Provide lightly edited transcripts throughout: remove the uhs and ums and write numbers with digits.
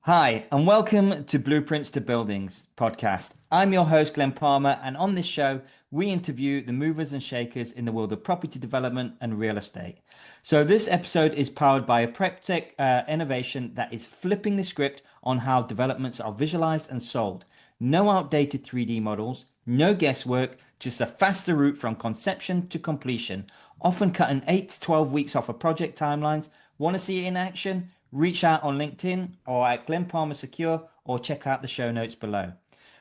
Hi, and welcome to Blueprints to Buildings podcast. I'm your host, Glen Palmer, and on this show, we interview the movers and shakers in the world of property development and real estate. So, this episode is powered by a prep tech innovation that is flipping the script on how developments are visualized and sold. No outdated 3D models, no guesswork, just a faster route from conception to completion, often cutting 8 to 12 weeks off of project timelines. Want to see it in action? Reach out on LinkedIn or at Glen Palmer Secure or check out the show notes below.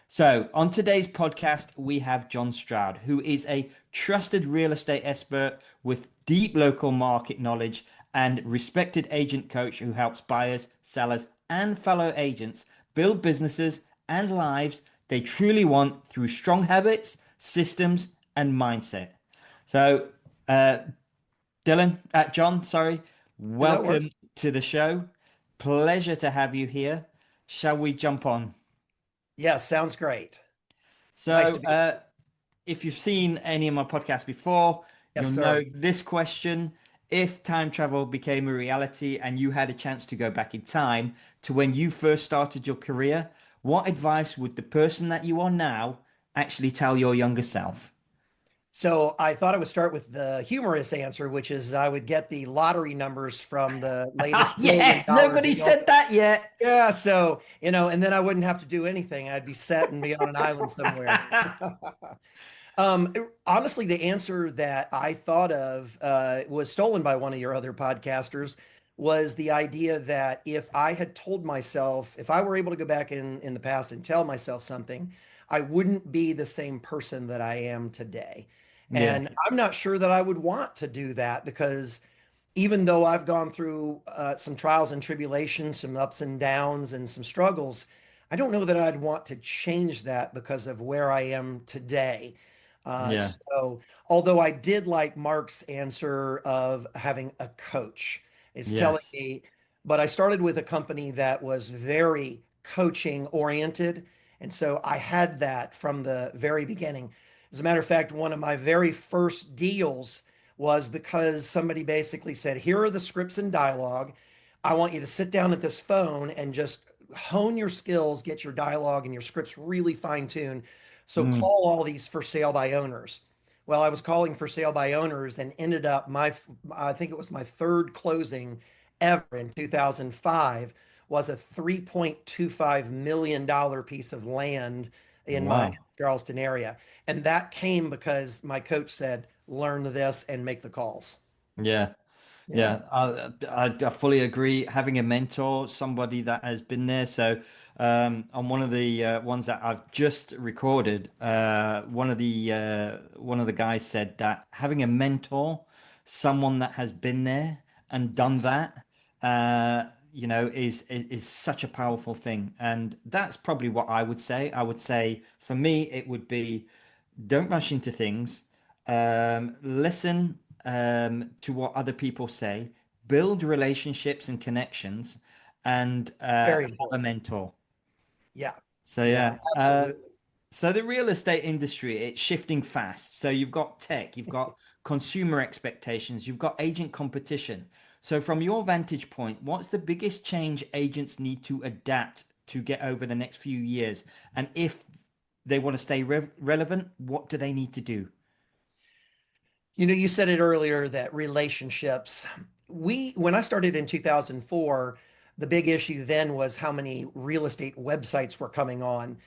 So, on today's podcast, we have Jon Stroud, who is a trusted real estate expert with deep local market knowledge and respected agent coach who helps buyers, sellers, and fellow agents build businesses and lives they truly want through strong habits, systems, and mindset. So, uh, Jon, sorry, Yeah, that works. welcome to the show. Pleasure to have you here. Shall we jump on? Yeah, sounds great. Nice So, to be. if you've seen any of my podcasts before, Yes, you'll know sir. this question. If time travel became a reality and you had a chance to go back in time to when you first started your career, what advice would the person that you are now actually tell your younger self? So I thought I would start with the humorous answer, which is I would get the lottery numbers from the latest billion Yes, dollar nobody deal. said that yet. Yeah, so, and then I wouldn't have to do anything. I'd be set and be on an island somewhere. Honestly, the answer that I thought of was stolen by one of your other podcasters, was the idea that if I had told myself, if I were able to go back in the past and tell myself something, I wouldn't be the same person that I am today. Yeah, And I'm not sure that I would want to do that because even though I've gone through some trials and tribulations, some ups and downs, and some struggles, I don't know that I'd want to change that because of where I am today. yeah, So, although I did like Mark's answer of having a coach, is yeah, telling me, but I started with a company that was very coaching oriented. And so I had that from the very beginning. As a matter of fact, one of my very first deals was because somebody basically said, here are the scripts and dialogue. I want you to sit down at this phone and just hone your skills, get your dialogue and your scripts really fine tuned. So mm, call all these for sale by owners. Well, I was calling for sale by owners and ended up I think it was my third closing ever in 2005 was a $3.25 million piece of land in my wow. Charleston area. And that came because my coach said, learn this and make the calls. Yeah. Yeah. Yeah, I fully agree. Having a mentor, somebody that has been there. So, on one of the ones that I've just recorded, one of the guys said that having a mentor, someone that has been there and done Yes. that, is such a powerful thing. And that's probably what I would say. I would say for me, it would be don't rush into things. Listen to what other people say, build relationships and connections, and Very have a important. mentor. Yeah. So Yeah. yeah. Absolutely. So the real estate industry, it's shifting fast. So you've got tech, you've got consumer expectations, you've got agent competition. So from your vantage point, what's the biggest change agents need to adapt to get over the next few years? And if they want to stay relevant, what do they need to do? You said it earlier that relationships, when I started in 2004, the big issue then was how many real estate websites were coming on.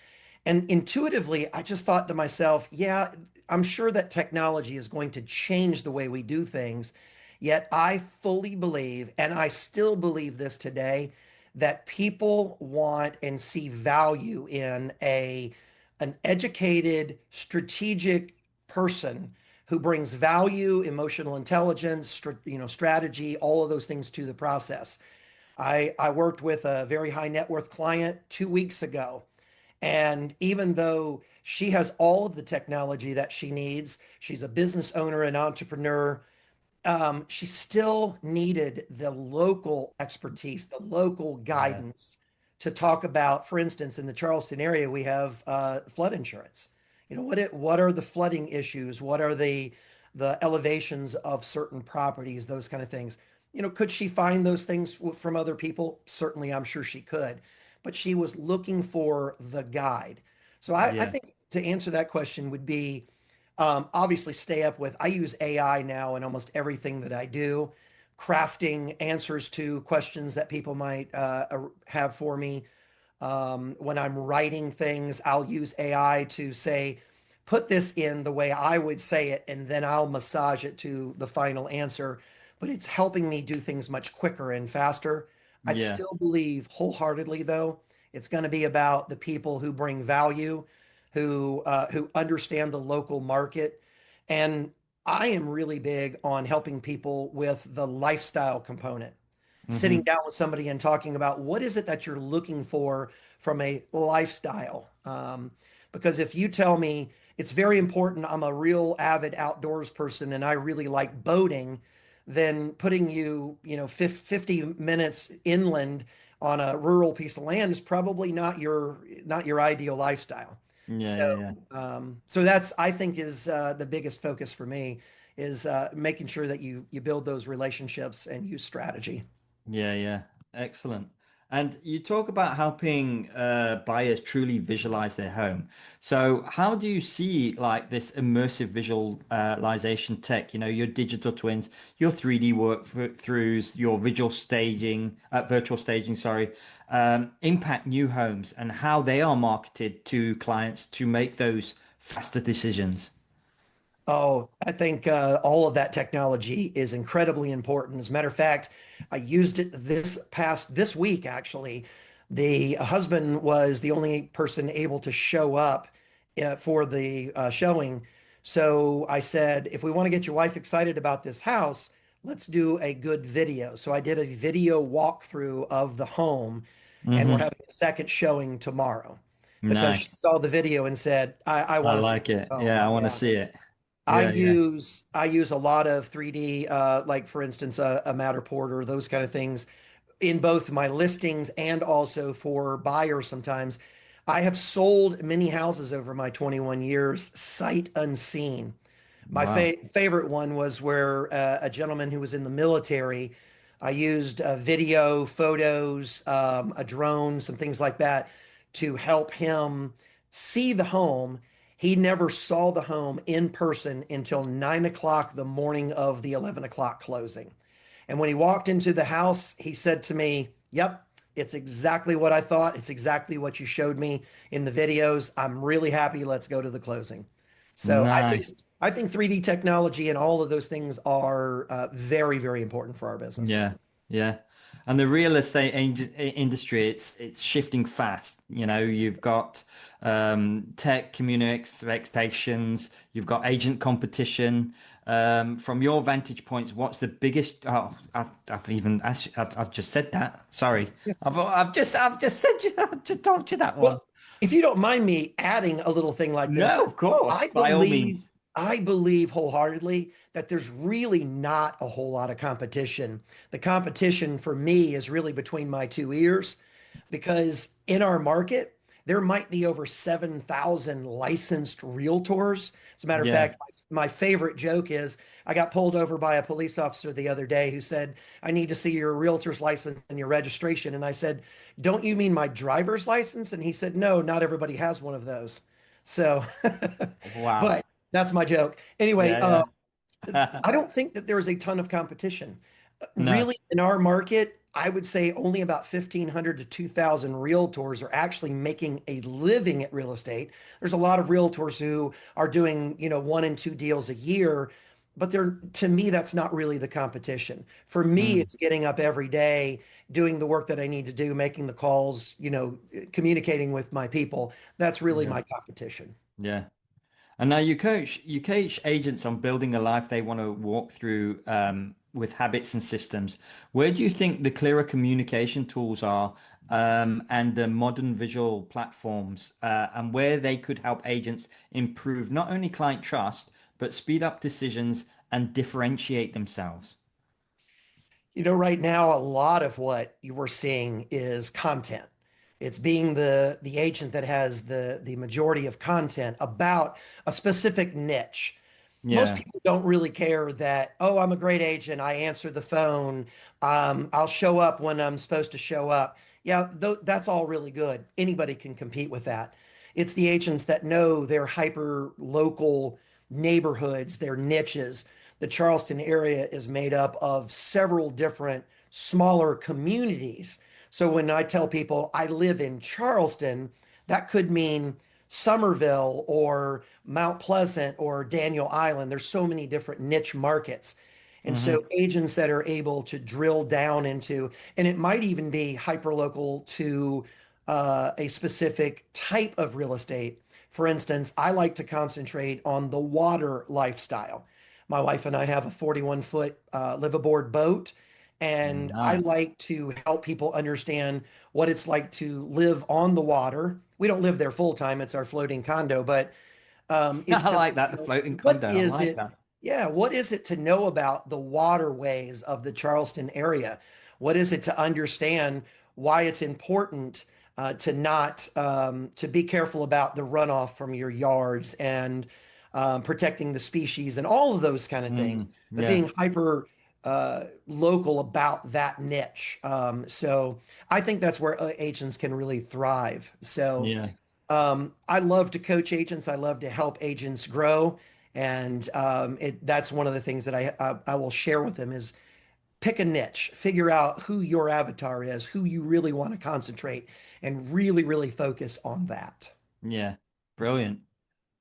And intuitively, I just thought to myself, yeah, I'm sure that technology is going to change the way we do things. Yet I fully believe, and I still believe this today, that people want and see value in an educated, strategic person who brings value, emotional intelligence, strategy, all of those things to the process. I worked with a very high net worth client 2 weeks ago. And even though she has all of the technology that she needs, she's a business owner and entrepreneur, she still needed the local expertise, the local Yeah. guidance to talk about, for instance, in the Charleston area, we have flood insurance. What are the flooding issues? What are the elevations of certain properties, those kind of things. Could she find those things from other people? Certainly, I'm sure she could. but she was looking for the guide. So I Yeah. think to answer that question would be obviously stay up with, I use AI now in almost everything that I do, crafting answers to questions that people might have for me. When I'm writing things, I'll use AI to say, put this in the way I would say it, and then I'll massage it to the final answer. But it's helping me do things much quicker and faster. I Yeah. still believe wholeheartedly, though, it's going to be about the people who bring value, who understand the local market. And I am really big on helping people with the lifestyle component, sitting Hmm. down with somebody and talking about what is it that you're looking for from a lifestyle. Because if you tell me it's very important, I'm a real avid outdoors person and I really like boating, then putting you, 50 minutes inland on a rural piece of land is probably not your ideal lifestyle. Yeah. So, Yeah. Yeah. so that's I think is the biggest focus for me is making sure that you build those relationships and use strategy. Yeah, yeah. Excellent. And you talk about helping buyers truly visualize their home. So how do you see like this immersive visualization tech, your digital twins, your 3D workthroughs, your virtual staging, sorry, impact new homes and how they are marketed to clients to make those faster decisions? Oh, I think all of that technology is incredibly important. As a matter of fact, I used it this week, actually. The husband was the only person able to show up for the showing. So I said, if we want to get your wife excited about this house, let's do a good video. So I did a video walkthrough of the home, and we're Hmm. having a second showing tomorrow because she Nice. saw the video and said, I I want to see like it. the Yeah, home. I want to Yeah. see it. I Yeah, yeah. use I use a lot of 3D, like for instance, a Matterport or those kind of things in both my listings and also for buyers sometimes. I have sold many houses over my 21 years, sight unseen. My Wow. favorite one was where a gentleman who was in the military, I used video, photos, a drone, some things like that to help him see the home. He never saw the home in person until 9 o'clock the morning of the 11 o'clock closing. And when he walked into the house, he said to me, "Yep, it's exactly what I thought. It's exactly what you showed me in the videos. I'm really happy. Let's go to the closing." So I think Nice. I think 3D technology and all of those things are very, very important for our business. Yeah, yeah. And the real estate industry, it's shifting fast. You've got tech community expectations, you've got agent competition. From your vantage points, what's the biggest? Oh, I've even actually, I've just said that. Sorry, I've just said I've just told you that one. Well, if you don't mind me adding a little thing like this, No, of course, I by all believe means. I believe wholeheartedly that there's really not a whole lot of competition. The competition for me is really between my two ears because in our market, there might be over 7,000 licensed realtors. As a matter of Yeah. fact, my favorite joke is I got pulled over by a police officer the other day who said, "I need to see your realtor's license and your registration." And I said, "Don't you mean my driver's license?" And he said, "No, not everybody has one of those." So, Wow. but that's my joke. Anyway, Yeah, yeah. I don't think that there is a ton of competition. No. Really, in our market, I would say only about 1,500 to 2,000 realtors are actually making a living at real estate. There's a lot of realtors who are doing, one and two deals a year, but to me, that's not really the competition. For me, Mm, it's getting up every day, doing the work that I need to do, making the calls, communicating with my people. That's really yeah, my competition. yeah. And now you coach agents on building a life they want to walk through with habits and systems. Where do you think the clearer communication tools are and the modern visual platforms and where they could help agents improve not only client trust, but speed up decisions and differentiate themselves? Right now, a lot of what you were seeing is content. It's being the agent that has the majority of content about a specific niche. Most Yeah. people don't really care that, oh, I'm a great agent. I answer the phone. I'll show up when I'm supposed to show up. Yeah, that's all really good. Anybody can compete with that. It's the agents that know their hyper local neighborhoods, their niches. The Charleston area is made up of several different smaller communities. So when I tell people I live in Charleston, that could mean Somerville or Mount Pleasant or Daniel Island. There's so many different niche markets. And so Hmm. agents that are able to drill down into, and it might even be hyperlocal to a specific type of real estate. For instance, I like to concentrate on the water lifestyle. My wife and I have a 41-foot live aboard boat, and I Nice. like to help people understand what it's like to live on the water. We don't live there full time, it's our floating condo, but it's I to, like that, the floating what condo. I is like it? that. Yeah, what is it to know about the waterways of the Charleston area? What is it to understand why it's important to not to be careful about the runoff from your yards and protecting the species and all of those kind of things, but Yeah, being hyper local about that niche. So I think that's where agents can really thrive. So yeah, I love to coach agents. I love to help agents grow. And that's one of the things that I will share with them is pick a niche, figure out who your avatar is, who you really want to concentrate, and really, really focus on that. yeah. Brilliant.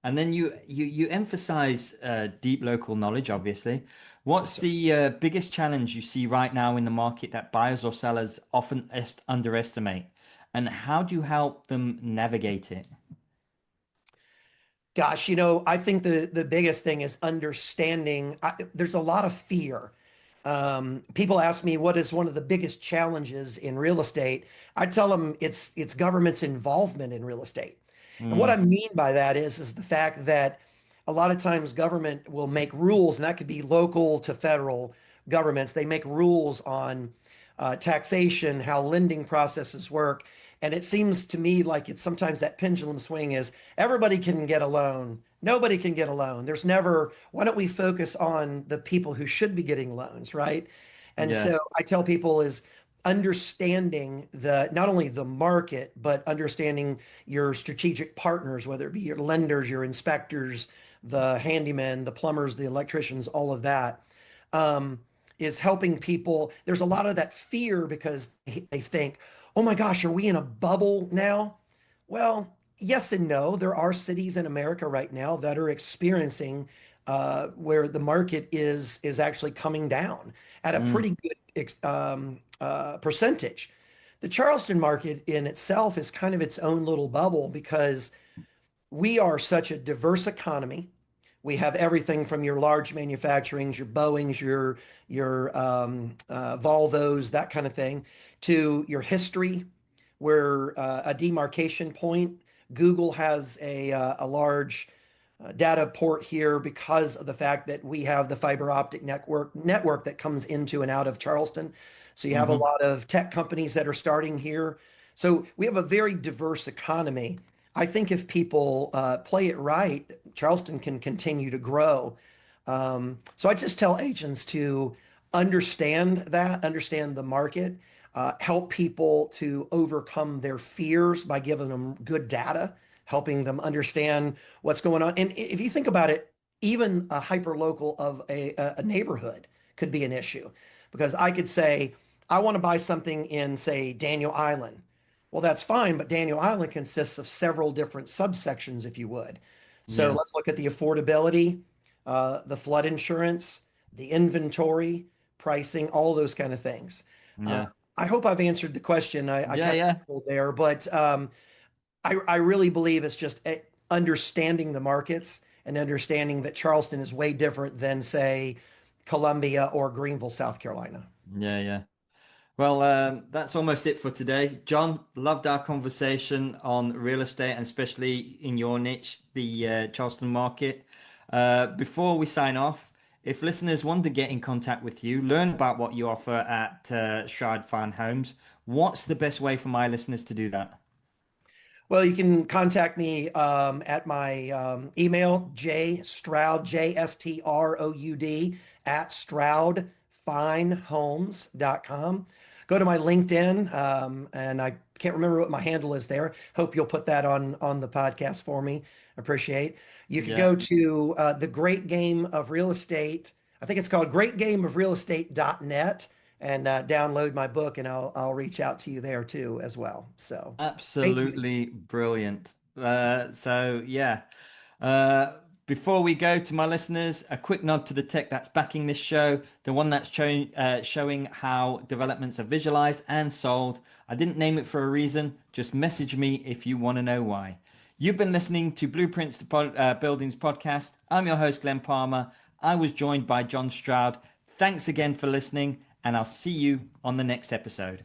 And then you emphasize deep local knowledge, obviously. Yes, What's sir. the biggest challenge you see right now in the market that buyers or sellers often underestimate? And how do you help them navigate it? Gosh, I think the biggest thing is understanding. There's a lot of fear. People ask me what is one of the biggest challenges in real estate. I tell them it's government's involvement in real estate. And what I Mm, mean by that is the fact that a lot of times government will make rules, and that could be local to federal governments. They make rules on taxation, how lending processes work. And it seems to me like it's sometimes that pendulum swing is everybody can get a loan. Nobody can get a loan. There's never, why don't we focus on the people who should be getting loans, right? And yeah, so I tell people is understanding the not only the market, but understanding your strategic partners, whether it be your lenders, your inspectors, the handymen, the plumbers, the electricians, all of that. Um, is helping people. There's a lot of that fear because they think, oh my gosh, are we in a bubble now? Well, yes and no. There are cities in America right now that are experiencing where the market is actually coming down at a mm, pretty good percentage. The Charleston market in itself is kind of its own little bubble because we are such a diverse economy. We have everything from your large manufacturings, your Boeings, your Volvos, that kind of thing, to your history. We're a demarcation point. Google has a large data port here because of the fact that we have the fiber optic network that comes into and out of Charleston. So you have a hmm lot of tech companies that are starting here. So we have a very diverse economy. I think if people play it right, Charleston can continue to grow. So I just tell agents to understand that, understand the market, help people to overcome their fears by giving them good data, helping them understand what's going on. And if you think about it, even a hyper local of a neighborhood could be an issue because I could say, I want to buy something in, say, Daniel Island. Well, that's fine, but Daniel Island consists of several different subsections, if you would. So yeah, let's look at the affordability, the flood insurance, the inventory, pricing, all those kind of things. Uh, yeah, I hope I've answered the question. I yeah, kind of yeah, rambled there, but I really believe it's just understanding the markets and understanding that Charleston is way different than, say, Columbia or Greenville, South Carolina. yeah, yeah. Well, that's almost it for today. John, loved our conversation on real estate and especially in your niche, the Charleston market. Before we sign off, if listeners want to get in contact with you, learn about what you offer at Stroud Farm Homes, what's the best way for my listeners to do that? Well, you can contact me at my email, jstroud, JSTROUD, at stroudfinehomes.com. go to my LinkedIn, and I can't remember what my handle is there. Hope you'll put that on the podcast for me. Appreciate. You could Yeah. go to the Great Game of Real Estate. I think it's called greatgameofrealestate.net and download my book, and I'll reach out to you there too as well. So thank you. Absolutely brilliant. So yeah. Uh, Before we go to my listeners, a quick nod to the tech that's backing this show, the one that's showing how developments are visualized and sold. I didn't name it for a reason. Just message me if you want to know why. You've been listening to Blueprints to Buildings podcast. I'm your host, Glen Palmer. I was joined by Jon Stroud. Thanks again for listening, and I'll see you on the next episode.